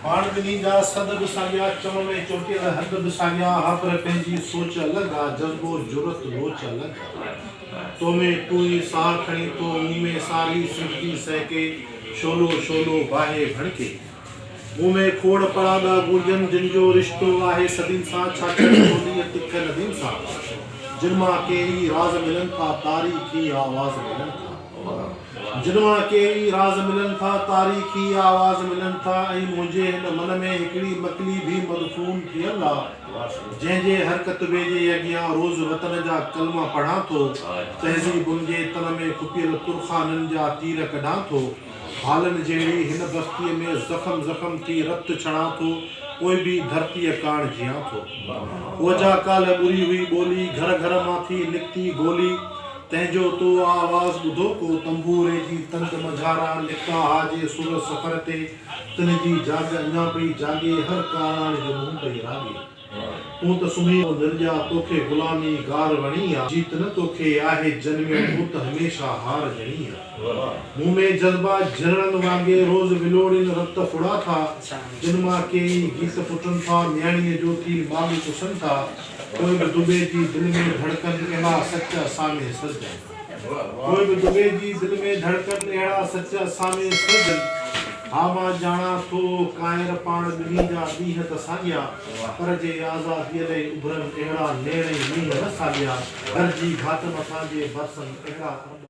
पाण बिनी जा सद बि साॻिया चव में चोटियल हद बि साॻिया हा पर पंहिंजी सोच अलॻि आहे जज़्बो जुरत लोच अलॻि आहे तो में तू ई साह खणी तो मुंह में सारी सृष्टि सहके शोलो शोलो बाहे भड़के मुंह में खोड़ परादा गूंजन जिन जो रिश्तो आहे सदीन सां छा चोली तिख नदीन सां जिन मां कई राज मिलन था तारीख़ी आवाज़ मिलन था जिनवा के राज मिलन था तारीख़ी आवाज़ मिलन था ऐं मुंहिंजे हिन मन में हिकिड़ी मकली भी मदफून थियल आहे जंहिंजे हरकत वेझे अॻियां रोज़ वतन जा कलमा पढ़ां थो तहज़ीबुनि जे तन में खुपियल तुरखाननि जा तीर कढां थो हालनि जहिड़ी हिन बस्तीअ में ज़ख़म ज़ख़म थी रत छड़ां थो कोई भी धरती कान जियां थो ओजा काल बुरी हुई बोली घर घर मां थी निकती गोली तंहिंजो तो आवाज़ ॿुधो को तंबूरे जी तंग मझारा निका हाजे सुर सफ़र ते तिन जी जाग अञा पई जागे हर काराण जो मुंह पई रागे तूं त सुम्ही निर्जा तोखे गुलामी गार वणी आहे जीत न तोखे आहे जन्मियो तूं त हमेशा हार जणी आहे मुंह में जज़्बा झरणनि वांगे रोज़ विलोड़िन रत फुड़ा था जिन मां कई गीत फुटनि था न्याणीअ जो थी माॻ पुछनि था कोई भी दुबे जी दिल में धड़कन अड़ा सच्चा सामे सजन कोई भी दुबे जी दिल में धड़कन अड़ा सच्चा सामे सजन हा मां जाना थो कायर पाण बिनी जा ॾींहं त साॻिया पर जे आज़ादीअ लाइ उभरनि अहिड़ा नेणे मींहं न साॻिया घर जी घाट मथां जे बरसनि अहिड़ा